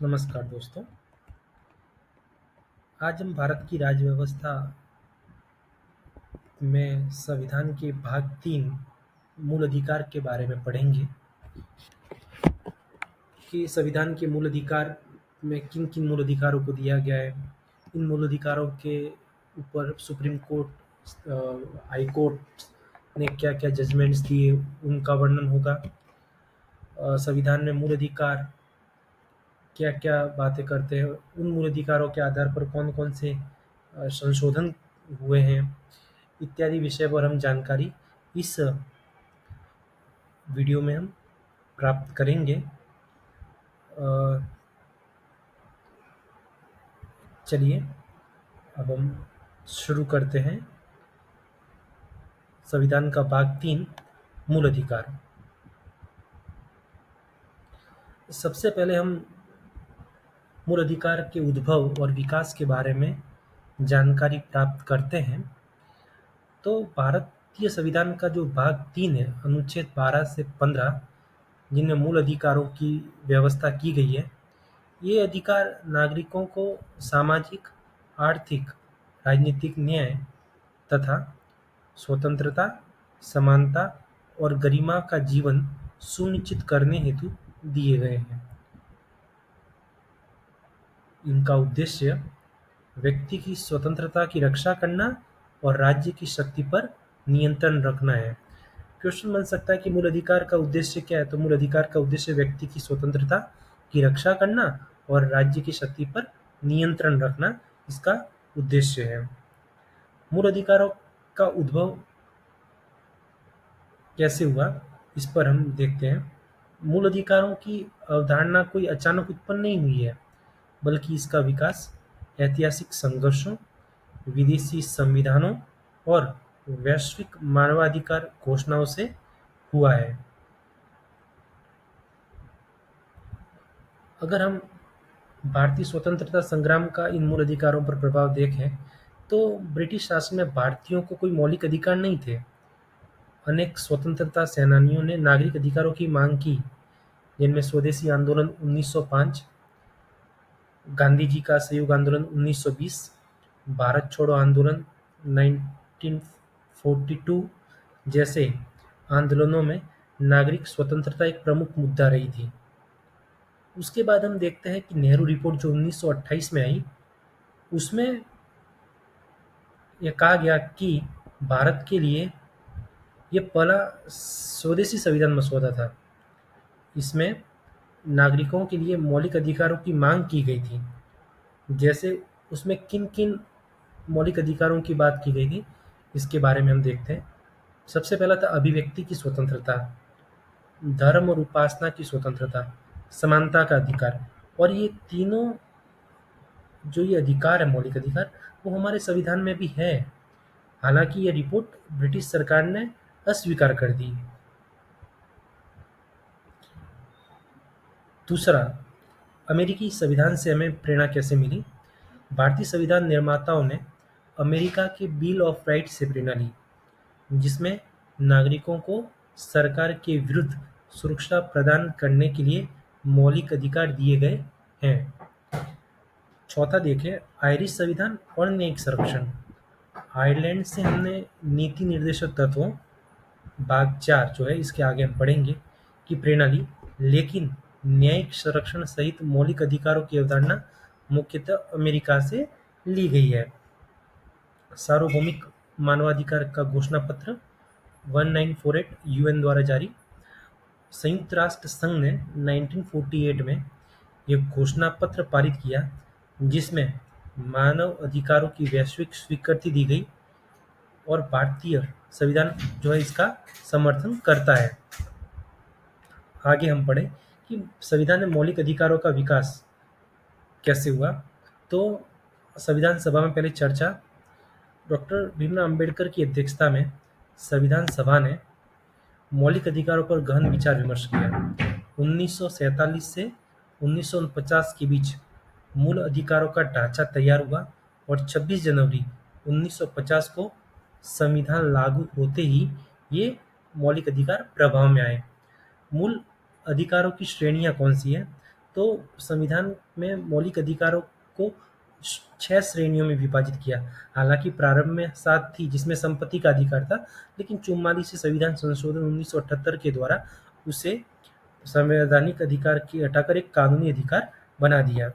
नमस्कार दोस्तों। आज हम भारत की राज्य व्यवस्था में संविधान के भाग 3 मूल अधिकार के बारे में पढ़ेंगे कि संविधान के मूल अधिकार में किन-किन मूल अधिकारों को दिया गया है। इन मूल अधिकारों के ऊपर सुप्रीम कोर्ट, हाई कोर्ट ने क्या-क्या जजमेंट्स दिए, उनका वर्णन होगा। संविधान में मूल अधिकार क्या-क्या बातें करते हैं, उन मूल अधिकारों के आधार पर कौन-कौन से संशोधन हुए हैं, इत्यादि विषय पर हम जानकारी इस वीडियो में हम प्राप्त करेंगे। चलिए अब हम शुरू करते हैं। संविधान का भाग 3 मूल अधिकार। सबसे पहले हम मूल अधिकार के उद्भव और विकास के बारे में जानकारी प्राप्त करते हैं। तो भारतीय संविधान का जो भाग 3 है, अनुच्छेद 12 से 15, जिनमें मूल अधिकारों की व्यवस्था की गई है, ये अधिकार नागरिकों को सामाजिक, आर्थिक, राजनीतिक न्याय तथा स्वतंत्रता, समानता और गरिमा का जीवन सुनिश्चित करने हेतु दिए गए हैं। इनका उद्देश्य व्यक्ति की स्वतंत्रता की रक्षा करना और राज्य की शक्ति पर नियंत्रण रखना है। क्वेश्चन बन सकता है कि मूल अधिकार का उद्देश्य क्या है? तो मूल अधिकार का उद्देश्य व्यक्ति की स्वतंत्रता की रक्षा करना और राज्य की शक्ति पर नियंत्रण रखना, इसका उद्देश्य है। मूल अधिकारों का उद्भव कैसे हुआ, इस पर हम देखते हैं। मूल अधिकारों की अवधारणा कोई अचानक उत्पन्न नहीं हुई है, बल्कि इसका विकास ऐतिहासिक संघर्षों, विदेशी संविधानों और वैश्विक मानवाधिकार घोषणाओं से हुआ है। अगर हम भारतीय स्वतंत्रता संग्राम का इन मूल अधिकारों पर प्रभाव देखें, तो ब्रिटिश शासन में भारतीयों को कोई मौलिक अधिकार नहीं थे। अनेक स्वतंत्रता सेनानियों ने नागरिक अधिकारों की मांग की, जिनमें स्वदेशी आंदोलन 1905, गांधी जी का असहयोग आंदोलन 1920, भारत छोड़ो आंदोलन 1942 जैसे आंदोलनों में नागरिक स्वतंत्रता एक प्रमुख मुद्दा रही थी। उसके बाद हम देखते हैं कि नेहरू रिपोर्ट जो 1928 में आई, उसमें यह कहा गया कि भारत के लिए यह पहला स्वदेशी संविधान मसौदा था। इसमें नागरिकों के लिए मौलिक अधिकारों की मांग की गई थी। जैसे उसमें किन-किन मौलिक अधिकारों की बात की गई थी, इसके बारे में हम देखते हैं। सबसे पहला था अभिव्यक्ति की स्वतंत्रता, धर्म और उपासना की स्वतंत्रता, समानता का अधिकार। और ये तीनों जो ये अधिकार है, मौलिक अधिकार, वो हमारे संविधान में भी है। हालांकि ये रिपोर्ट ब्रिटिश सरकार ने अस्वीकार कर दी। दूसरा, अमेरिकी संविधान से हमें प्रेरणा कैसे मिली? भारतीय संविधान निर्माताओं ने अमेरिका के बिल ऑफ राइट्स से प्रेरणा ली, जिसमें नागरिकों को सरकार के विरुद्ध सुरक्षा प्रदान करने के लिए मौलिक अधिकार दिए गए हैं। चौथा देखें, आयरिश संविधान और न्यायिक संरक्षण। आयरलैंड से हमने नीति निर्देशक तत्वों भाग 4 जो है, इसके आगे हम पढ़ेंगे, की प्रेरणा ली, लेकिन न्यायिक संरक्षण सहित मौलिक अधिकारों की अवधारणा मुख्यतः अमेरिका से ली गई है। सार्वभौमिक मानवाधिकार का घोषणा पत्र 1948 यूएन द्वारा जारी। संयुक्त राष्ट्र संघ ने 1948 में यह घोषणा पत्र पारित किया, जिसमें मानव अधिकारों की वैश्विक स्वीकृति दी गई, और भारतीय संविधान जो है इसका समर्थन करता है। आगे हम पढ़ें कि संविधान में मौलिक अधिकारों का विकास कैसे हुआ। तो संविधान सभा में पहले चर्चा, डॉक्टर भीमराव अंबेडकर की अध्यक्षता में संविधान सभा ने मौलिक अधिकारों पर गहन विचार विमर्श किया। 1947 से 1949 के बीच मूल अधिकारों का ढांचा तैयार हुआ, और 26 जनवरी 1950 को संविधान लागू होते ही ये मौलिक अधिकार प्रभाव में आए। मूल अधिकारों की श्रेणियां कौन सी हैं? तो संविधान में मौलिक अधिकारों को 6 श्रेणियों में विभाजित किया। हालांकि प्रारंभ में 7 थी, जिसमें संपत्ति का अधिकार था, लेकिन 44 संविधान संशोधन 1978 के द्वारा उसे संवैधानिक अधिकार की हटाकर एक कानूनी अधिकार बना दिया।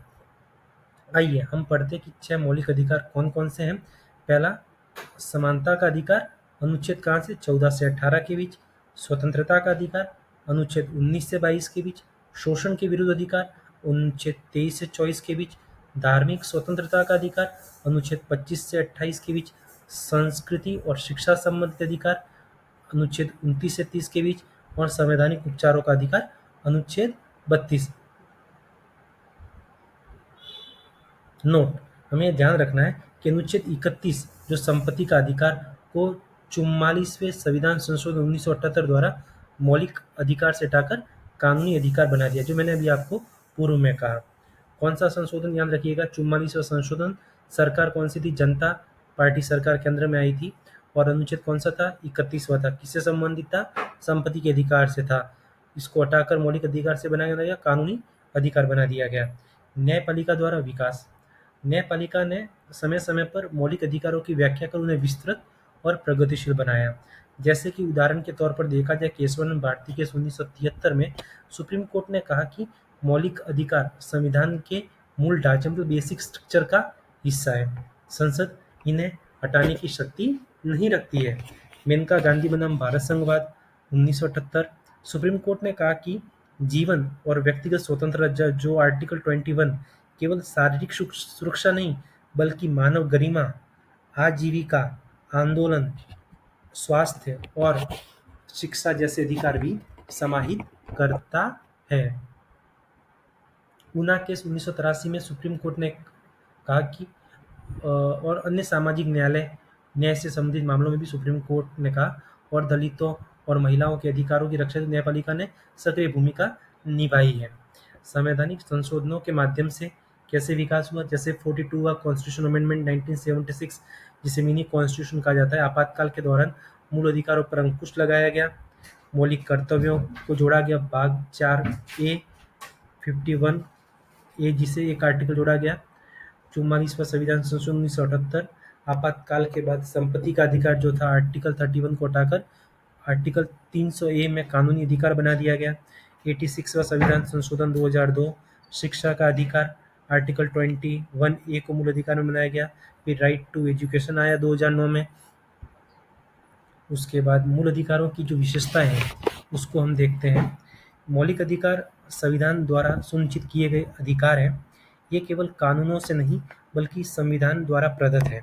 आइए हम पढ़ते कि 6 मौलिक अधिकार कौन कौन से हैं। पहला, समानता का अधिकार, अनुच्छेद कहाँ से, 14 से 18 के बीच। स्वतंत्रता का अधिकार, अनुच्छेद 19 से 22 के बीच। शोषण के विरुद्ध अधिकार, अनुच्छेद 23 से 24 के बीच। धार्मिक स्वतंत्रता का अधिकार, अनुच्छेद 25 से 28 के बीच। संस्कृति और शिक्षा संबंधित अधिकार, अनुच्छेद 29 से 30 के बीच। और संवैधानिक उपचारों का अधिकार, अनुच्छेद 32। नोट, हमें ध्यान रखना है कि अनुच्छेद 31 जो संपत्ति का अधिकार को 44वें संविधान संशोधन 1978 द्वारा मौलिक अधिकार से हटाकर कानूनी अधिकार बना दिया, जो मैंने अभी आपको पूर्व में कहा। कौन सा संशोधन, याद रखिएगा, 44वां संशोधन। सरकार कौन सी थी, जनता पार्टी सरकार केंद्र में आई थी। और अनुच्छेद कौन सा था, 31वां था। किससे संबंधित था, संपत्ति के अधिकार से था। इसको हटाकर मौलिक अधिकार से बनाया गया, कानूनी अधिकार बना दिया गया। न्यायपालिका द्वारा विकास, न्यायपालिका ने समय समय पर मौलिक अधिकारों की व्याख्या कर उन्हें विस्तृत और प्रगतिशील बनाया। जैसे कि उदाहरण के तौर पर देखा जाए, केशवानंद भारती केस 1973 में सुप्रीम कोर्ट ने कहा कि मौलिक अधिकार संविधान के मूल ढांचे, मतलब बेसिक स्ट्रक्चर का हिस्सा है। संसद इन्हें हटाने की शक्ति नहीं रखती है। मेनका गांधी बनाम भारत संघवाद 1978, सुप्रीम कोर्ट ने कहा कि जीवन और व्यक्तिगत स्वतंत्रता, जो आर्टिकल 21 केवल शारीरिक सुरक्षा नहीं बल्कि मानव गरिमा, आजीविका, आंदोलन, स्वास्थ्य और शिक्षा जैसे अधिकार भी समाहित करता है। ऊना केस 1983 में सुप्रीम कोर्ट ने कहा कि और अन्य सामाजिक न्याय से संबंधित मामलों में भी सुप्रीम कोर्ट ने कहा, और दलितों और महिलाओं के अधिकारों की रक्षा न्यायपालिका ने सक्रिय भूमिका निभाई है। संवैधानिक संशोधनों के माध्यम से कैसे विकास हुआ, जैसे 42वां कॉन्स्टिट्यूशन अमेंडमेंट 1976, जिसे मिनी कॉन्स्टिट्यूशन कहा जाता है। आपातकाल के दौरान मूल अधिकारों पर अंकुश लगाया गया, मौलिक कर्तव्यों को जोड़ा गया। भाग 4A 51A, जिसे एक आर्टिकल जोड़ा गया। 44वां संविधान संशोधन 1978, आपातकाल के बाद संपत्ति का अधिकार जो था आर्टिकल 31 को हटाकर आर्टिकल 300A में कानूनी अधिकार बना दिया गया। 86वां संविधान संशोधन 2002, शिक्षा का अधिकार आर्टिकल 21A को मूल अधिकार में बनाया गया। फिर राइट टू एजुकेशन आया 2009 में। उसके बाद मूल अधिकारों की जो विशेषताएं हैं उसको हम देखते हैं। मौलिक अधिकार संविधान द्वारा सुनिश्चित किए गए अधिकार हैं। ये केवल कानूनों से नहीं बल्कि संविधान द्वारा प्रदत्त है।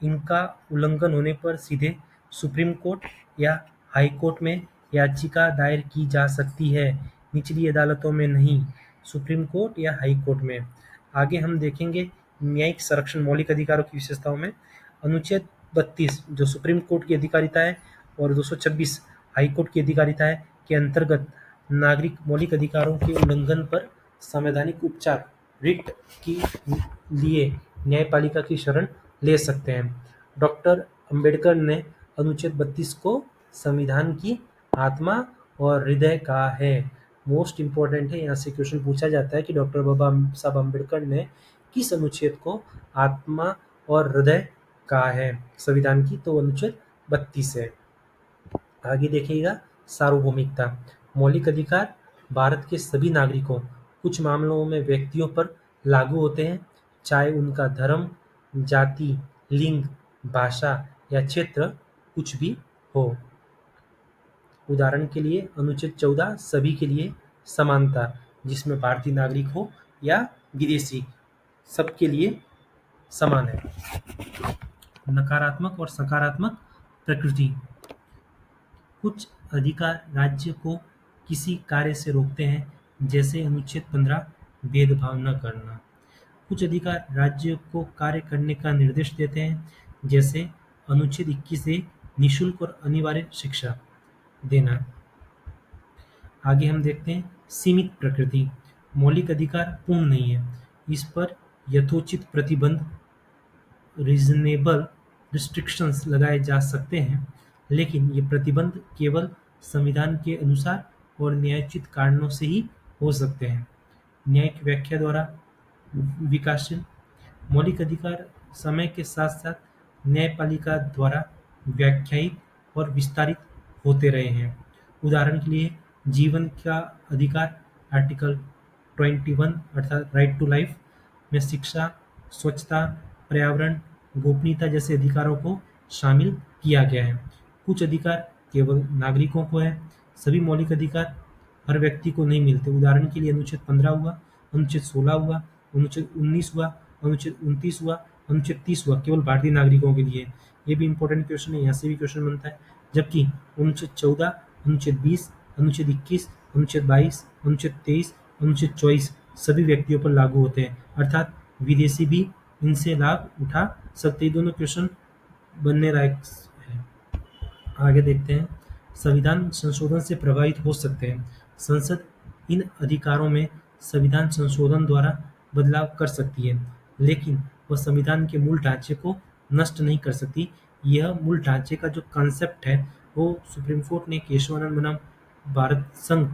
इनका उल्लंघन होने पर सीधे सुप्रीम कोर्ट या हाई कोर्ट में याचिका दायर की जा सकती है, निचली अदालतों में नहीं, सुप्रीम कोर्ट या हाई कोर्ट में। आगे हम देखेंगे न्यायिक संरक्षण मौलिक अधिकारों की विशेषताओं में। अनुच्छेद 32 जो सुप्रीम कोर्ट की अधिकारिता है और 226 हाई कोर्ट की अधिकारिता है के अंतर्गत नागरिक मौलिक अधिकारों के उल्लंघन पर संवैधानिक उपचार रिट के लिए न्यायपालिका की शरण ले सकते हैं। डॉक्टर अंबेडकर ने अनुच्छेद 32 को संविधान की आत्मा और हृदय कहा है। मोस्ट इम्पोर्टेंट है, यहाँ से क्वेश्चन पूछा जाता है कि डॉक्टर बाबा साहब अम्बेडकर ने किस अनुच्छेद को आत्मा और हृदय कहा है संविधान की, तो अनुच्छेद 32 है। आगे देखिएगा सार्वभौमिकता। मौलिक अधिकार भारत के सभी नागरिकों, कुछ मामलों में व्यक्तियों पर लागू होते हैं, चाहे उनका धर्म, जाति, लिंग, भाषा या क्षेत्र कुछ भी हो। उदाहरण के लिए अनुच्छेद 14 सभी के लिए समानता, जिसमें भारतीय नागरिक हो या विदेशी, सबके लिए समान है। नकारात्मक और सकारात्मक प्रकृति। कुछ अधिकार राज्य को किसी कार्य से रोकते हैं, जैसे अनुच्छेद 15 भेदभाव न करना। कुछ अधिकार राज्य को कार्य करने का निर्देश देते हैं, जैसे अनुच्छेद 21A निःशुल्क और अनिवार्य शिक्षा देना। आगे हम देखते हैं सीमित प्रकृति। मौलिक अधिकार पूर्ण नहीं है, इस पर यथोचित प्रतिबंध रीजनेबल रिस्ट्रिक्शंस लगाए जा सकते हैं, लेकिन ये प्रतिबंध केवल संविधान के अनुसार और न्यायोचित कारणों से ही हो सकते हैं। न्यायिक व्याख्या द्वारा विकासशील। मौलिक अधिकार समय के साथ साथ न्यायपालिका द्वारा व्याख्यायित और विस्तारित होते रहे हैं। उदाहरण के लिए जीवन का अधिकार आर्टिकल 21 अर्थात राइट टू लाइफ में शिक्षा, स्वच्छता, पर्यावरण, गोपनीयता जैसे अधिकारों को शामिल किया गया है। कुछ अधिकार केवल नागरिकों को है। सभी मौलिक अधिकार हर व्यक्ति को नहीं मिलते। उदाहरण के लिए अनुच्छेद 15 हुआ, अनुच्छेद 16 हुआ, अनुच्छेद 19 हुआ, अनुच्छेद 29 हुआ, अनुच्छेद 30 हुआ, केवल भारतीय नागरिकों के लिए। ये भी इंपॉर्टेंट क्वेश्चन है, यहाँ से भी क्वेश्चन बनता है। जबकि अनुच्छेद 14, अनुच्छेद 20, अनुच्छेद 21, अनुच्छेद 22, अनुच्छेद 23, अनुच्छेद 24 सभी व्यक्तियों पर लागू होते हैं, अर्थात विदेशी भी इनसे लाभ उठा सकते। दोनों क्वेश्चन बनने लायक है। आगे देखते हैं, संविधान संशोधन से प्रभावित हो सकते हैं। संसद इन अधिकारों में संविधान संशोधन द्वारा बदलाव कर सकती है, लेकिन वह संविधान के मूल ढांचे को नष्ट नहीं कर सकती। यह मूल ढांचे का जो कॉन्सेप्ट है वो सुप्रीम कोर्ट ने केशवानंद बनाम भारत संघ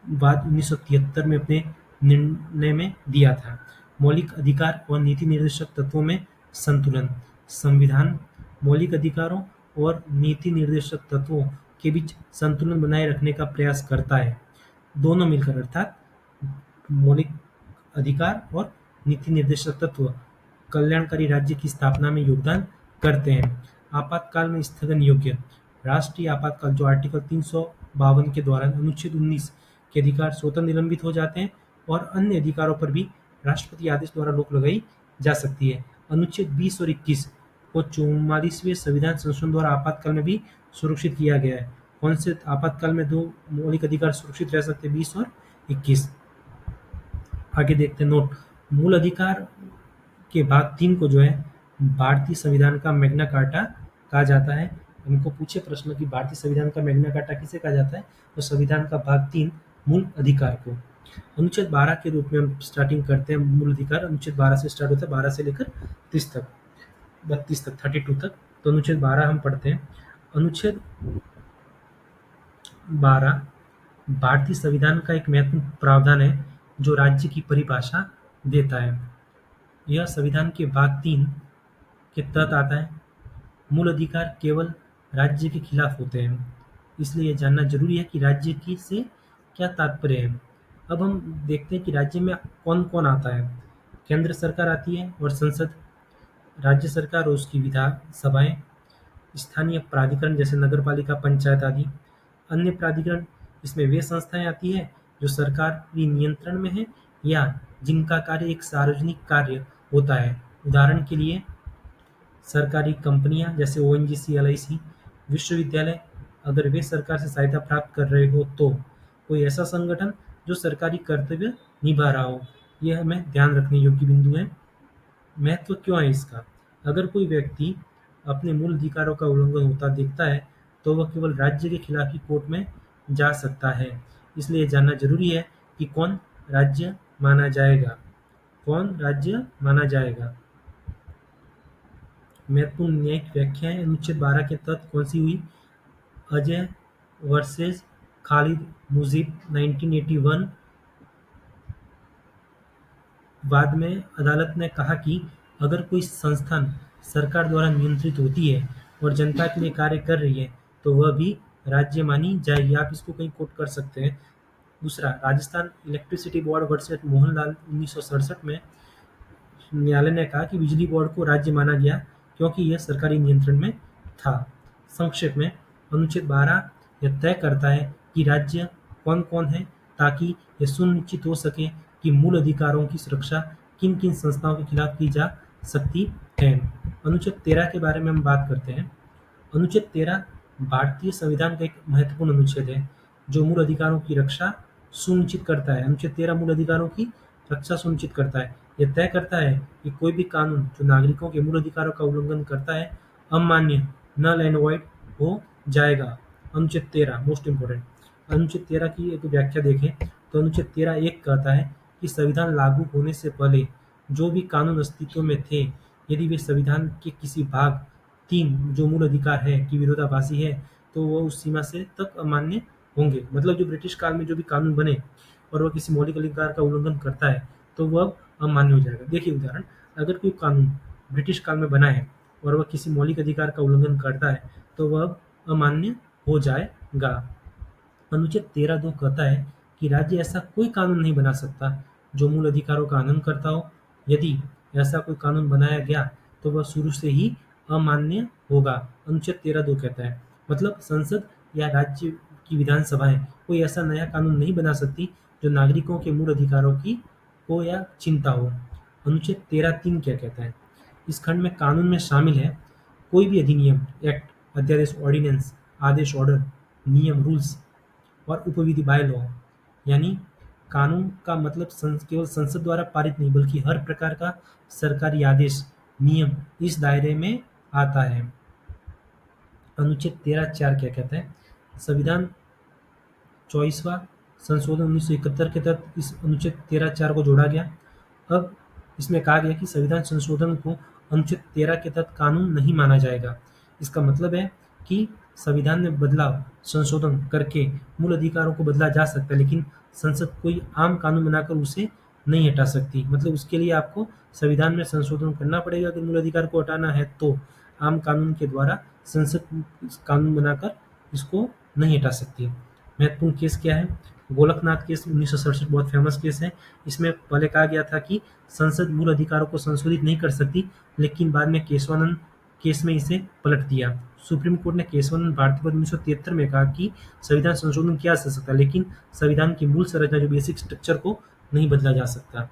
बाद 1973 में अपने निर्णय में दिया था। मौलिक अधिकार और नीति निर्देशक तत्वों में संतुलन। संविधान मौलिक अधिकारों और नीति निर्देशक तत्वों के बीच संतुलन बनाए रखने का प्रयास करता है। दोनों मिलकर अर्थात मौलिक अधिकार और नीति निर्देशक तत्व कल्याणकारी राज्य की स्थापना में योगदान करते हैं। आपातकाल में स्थगन योग्य। राष्ट्रीय आपातकाल जो आर्टिकल 352 के दौरान अनुच्छेद 19 के अधिकार स्वतः निलंबित हो जाते हैं और अन्य अधिकारों पर भी राष्ट्रपति आदेश द्वारा रोक लगाई जा सकती है। अनुच्छेद 20 और 21 को 44वें संविधान संशोधन द्वारा आपातकाल में भी सुरक्षित किया गया है। कौन से आपातकाल में दो मौलिक अधिकार सुरक्षित रह सकते हैं? 20 और 21। आगे देखते हैं नोट। मूल अधिकार के भाग 3 को जो है भारतीय संविधान का मैग्ना कार्टा कहा जाता है। हमको पूछे प्रश्न कि भारतीय संविधान का मैग्ना कार्टा किसे कहा जाता है, तो संविधान का भाग 3 मूल अधिकार को। अनुच्छेद 12 के रूप में हम स्टार्टिंग करते हैं। मूल अधिकार अनुच्छेद 12 से स्टार्ट होता है, 12 से लेकर 30 तक, 32 तक, 32 तक। तो अनुच्छेद 12 हम पढ़ते हैं। अनुच्छेद 12 भारतीय संविधान का एक महत्वपूर्ण प्रावधान है जो राज्य की परिभाषा देता है। यह संविधान के भाग 3 के तहत आता है। मूल अधिकार केवल राज्य के खिलाफ होते हैं, इसलिए यह जानना जरूरी है कि राज्य की से क्या तात्पर्य है। अब हम देखते हैं कि राज्य में कौन कौन आता है। केंद्र सरकार आती है और संसद, राज्य सरकार और उसकी विधानसभाएं, स्थानीय प्राधिकरण जैसे नगर पालिका, पंचायत आदि। अन्य प्राधिकरण इसमें वे संस्थाएं आती है जो सरकारी नियंत्रण में है या जिनका कार्य एक सार्वजनिक कार्य होता है। उदाहरण के लिए सरकारी कंपनियां जैसे ओएनजीसी, एलआईसी। विश्वविद्यालय अगर वे सरकार से सहायता प्राप्त कर रहे हो तो। कोई ऐसा संगठन जो सरकारी कर्तव्य निभा रहा हो। यह हमें ध्यान रखने योग्य बिंदु है। महत्व क्यों है इसका? अगर कोई व्यक्ति अपने मूल अधिकारों का उल्लंघन होता दिखता है तो वह केवल राज्य के खिलाफ ही कोर्ट में जा सकता है। इसलिए जानना जरूरी है कि कौन राज्य माना जाएगा, कौन राज्य माना जाएगा। महत्वपूर्ण न्यायिक व्याख्याएं अनुच्छेद 12 के तहत कौन सी हुई? अजय वर्सेस खालिद मुजीब 1981। बाद में अदालत ने कहा कि अगर कोई संस्थान सरकार द्वारा नियंत्रित होती है और जनता के लिए कार्य कर रही है तो वह भी राज्य मानी जाएगी। आप इसको कहीं कोट कर सकते हैं। दूसरा, Rajasthan electricity board versus Mohanlal 1967 में न्यायालय ने कहा कि बिजली बोर्ड को राज्य माना गया क्योंकि यह सरकारी नियंत्रण में था। संक्षेप में अनुच्छेद 12 यह तय करता है कि राज्य कौन कौन है ताकि यह सुनिश्चित हो सके कि मूल अधिकारों की सुरक्षा किन किन संस्थाओं के खिलाफ की जा सकती है। अनुच्छेद 13 के बारे में हम बात करते हैं। अनुच्छेद 13 भारतीय संविधान का एक महत्वपूर्ण अनुच्छेद है जो मूल अधिकारों की रक्षा सुनिश्चित करता है। अनुच्छेद 13 मूल अधिकारों की रक्षा सुनिश्चित करता है। यह तय करता है कि कोई भी कानून जो नागरिकों के मूल अधिकारों का उल्लंघन करता है अमान्य, नल एंड वॉइड हो जाएगा। अनुच्छेद 13 मोस्ट इंपोर्टेंट। अनुच्छेद 13 की एक व्याख्या देखें तो अनुच्छेद 13 एक कहता है कि संविधान लागू होने से पहले जो भी कानून अस्तित्व में थे, यदि वे संविधान के किसी भाग 3 जो मूल अधिकार है की विरोधाभासी है तो वह उस सीमा से तक अमान्य होंगे। मतलब जो ब्रिटिश काल में जो भी कानून बने और वह किसी मौलिक अधिकार का उल्लंघन करता है तो वह अमान्य हो जाएगा। देखिए उदाहरण, अगर कोई कानून ब्रिटिश काल में बना है और वह किसी मौलिक अधिकार का उल्लंघन करता है तो वह अमान्य हो जाएगा। अनुच्छेद 13(2) कहता है कि राज्य ऐसा कोई कानून नहीं बना सकता जो मूल अधिकारों का हनन करता हो। यदि ऐसा कोई कानून बनाया गया तो वह शुरू से ही अमान्य होगा। अनुच्छेद 13(2) कहता है मतलब संसद या राज्य की विधानसभाएं कोई ऐसा नया कानून नहीं बना सकती जो नागरिकों के मूल अधिकारों की हो या चिंता हो। अनुच्छेद 13(3) क्या कहता है? इस खंड में कानून में शामिल है कोई भी अधिनियम, एक्ट, अध्यादेश, ऑर्डिनेंस, आदेश, ऑर्डर, नियम, रूल्स और उपविधि, बाय लॉ। यानी कानून का मतलब केवल संसद द्वारा पारित नहीं बल्कि हर प्रकार का सरकारी आदेश, नियम इस दायरे में आता है। अनुच्छेद 13(4) क्या कहता है? संविधान 24वां संशोधन 1971 के तहत इस अनुच्छेद 13(4) को जोड़ा गया। अब इसमें कहा गया कि संविधान संशोधन को अनुच्छेद 13 के तहत कानून नहीं माना जाएगा। इसका मतलब है कि संविधान में बदलाव, संशोधन करके मूल अधिकारों को बदला जा सकता है, लेकिन संसद कोई आम कानून बनाकर उसे नहीं हटा सकती। मतलब उसके लिए आपको संविधान में संशोधन करना पड़ेगा। अगर मूल अधिकार को हटाना है तो आम कानून के द्वारा संसद कानून बनाकर इसको नहीं हटा सकती। महत्वपूर्ण केस क्या है? गोलकनाथ केस 1967 बहुत फेमस केस है। इसमें पहले कहा गया था कि संसद मूल अधिकारों को संशोधित नहीं कर सकती, लेकिन बाद में केशवानंद केस में इसे पलट दिया। सुप्रीम कोर्ट ने केशवानंद भारती पर 1973 में कहा कि संविधान संशोधन किया जा सकता है, लेकिन संविधान की मूल संरचना जो बेसिक स्ट्रक्चर को नहीं बदला जा सकता।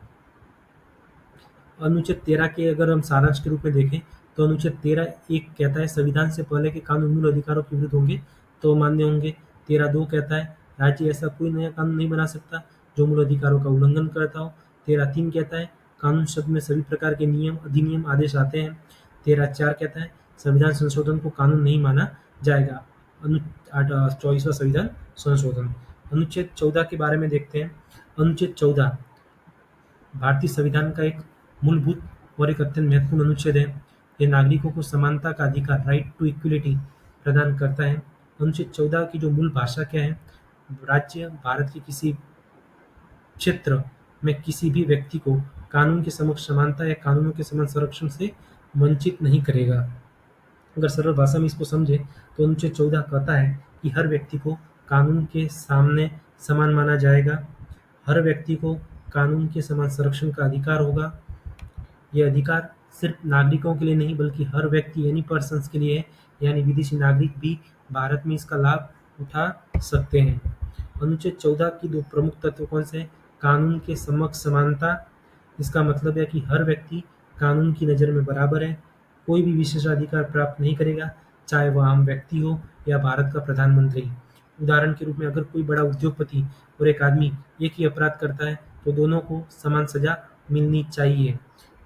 अनुच्छेद 13 के अगर हम सारांश के रूप में देखें तो अनुच्छेद 13(1) कहता है संविधान से पहले के कानून मूल अधिकारों के विरुद्ध होंगे तो मान्य होंगे। 13(2) कहता है राज्य ऐसा कोई नया कानून नहीं बना सकता जो मूल अधिकारों का उल्लंघन करता हो। 13(3) कहता है कानून शब्द में सभी प्रकार के नियम, अधिनियम, आदेश आते हैं। 13(4) कहता है संविधान संशोधन को कानून नहीं माना जाएगा। 24वां संविधान संशोधन। अनुच्छेद 14 के बारे में देखते हैं। अनुच्छेद 14 भारतीय संविधान का एक मूलभूत और एक अत्यंत महत्वपूर्ण अनुच्छेद है। यह नागरिकों को समानता का अधिकार, राइट टू इक्वलिटी, प्रदान करता है। अनुच्छेद 14 की जो मूल भाषा क्या है? राज्य भारत के किसी क्षेत्र में किसी भी व्यक्ति को कानून के समक्ष समानता या कानूनों के समान संरक्षण से वंचित नहीं करेगा। अगर सरल भाषा में इसको समझे तो अनुच्छेद 14 कहता है कि हर व्यक्ति को कानून के सामने समान माना जाएगा। हर व्यक्ति को कानून के समान संरक्षण का अधिकार होगा। यह अधिकार सिर्फ नागरिकों के लिए नहीं बल्कि हर व्यक्ति यानी पर्सन्स के लिए है, यानी विदेशी नागरिक भी भारत में इसका लाभ उठा सकते हैं। अनुच्छेद 14 की दो प्रमुख तत्व कौन से हैं? कानून के समक्ष समानता। इसका मतलब है कि हर व्यक्ति कानून की नज़र में बराबर है, कोई भी विशेषाधिकार प्राप्त नहीं करेगा, चाहे वह आम व्यक्ति हो या भारत का प्रधानमंत्री। उदाहरण के रूप में अगर कोई बड़ा उद्योगपति और एक आदमी एक ही अपराध करता है तो दोनों को समान सजा मिलनी चाहिए।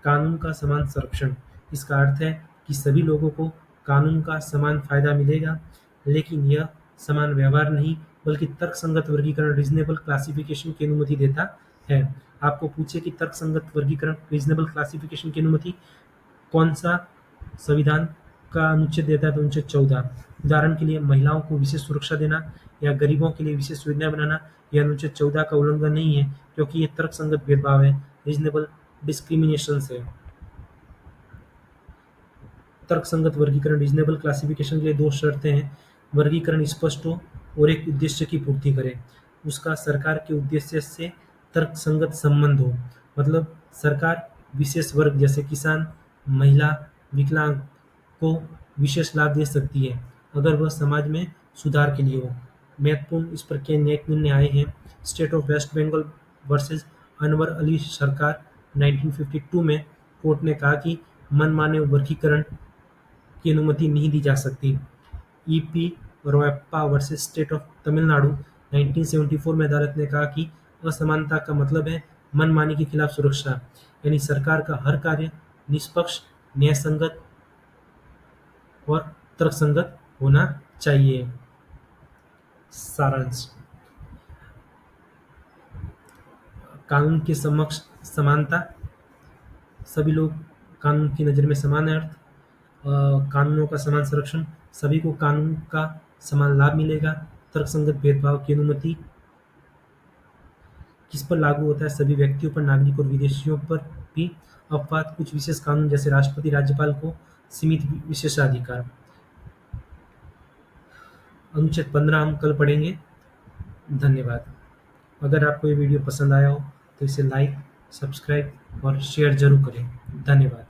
कानून का समान संरक्षण, इसका अर्थ है कि सभी लोगों को कानून का समान फायदा मिलेगा, लेकिन यह समान व्यवहार नहीं बल्कि तर्कसंगत वर्गीकरण, रीजनेबल क्लासिफिकेशन की अनुमति देता है। आपको पूछे कि तर्कसंगत वर्गीकरण, रीजनेबल क्लासिफिकेशन की अनुमति कौन सा संविधान का अनुच्छेद देता है? तो अनुच्छेद 14। उदाहरण के लिए महिलाओं को विशेष सुरक्षा देना या गरीबों के लिए विशेष योजनाएं बनाना, यह अनुच्छेद 14 का उल्लंघन नहीं है क्योंकि ये तर्कसंगत भेदभाव है, रीजनेबल डिस्क्रिमिनेशन है। तर्कसंगत वर्गीकरण, रीजनेबल क्लासिफिकेशन के लिए दो शर्तें हैं। वर्गीकरण स्पष्ट हो और एक उद्देश्य की पूर्ति करे। उसका सरकार के उद्देश्य से तर्कसंगत संबंध हो। मतलब सरकार विशेष वर्ग जैसे किसान, महिला, विकलांग को विशेष लाभ दे सकती है अगर वह समाज में सुधार के लिए हो। महत्वपूर्ण इस पर के न्यायिक निर्णय आए हैं। State of West Bengal versus Anwar Ali Sarkar 1952 में कोर्ट ने कहा कि मनमाने वर्गीकरण की अनुमति नहीं दी जा सकती। EP Royappa versus state of Tamil Nadu 1974 में अदालत ने कहा कि असमानता का मतलब है मनमानी के खिलाफ सुरक्षा, यानी सरकार का हर कार्य निष्पक्ष, न्यायसंगत और तर्कसंगत होना चाहिए। सारांश, कानून के समक्ष समानता, सभी लोग कानून की नज़र में समान है। अर्थ, कानूनों का समान संरक्षण, सभी को कानून का समान लाभ मिलेगा। तर्कसंगत भेदभाव की अनुमति किस पर लागू होता है? सभी व्यक्तियों पर, नागरिक और विदेशियों पर भी। अपवाद, कुछ विशेष कानून जैसे राष्ट्रपति राज्यपाल को सीमित विशेषाधिकार। अनुच्छेद 15 हम कल पढ़ेंगे। धन्यवाद। अगर आपको ये वीडियो पसंद आया हो तो इसे लाइक, सब्सक्राइब और शेयर जरूर करें। धन्यवाद।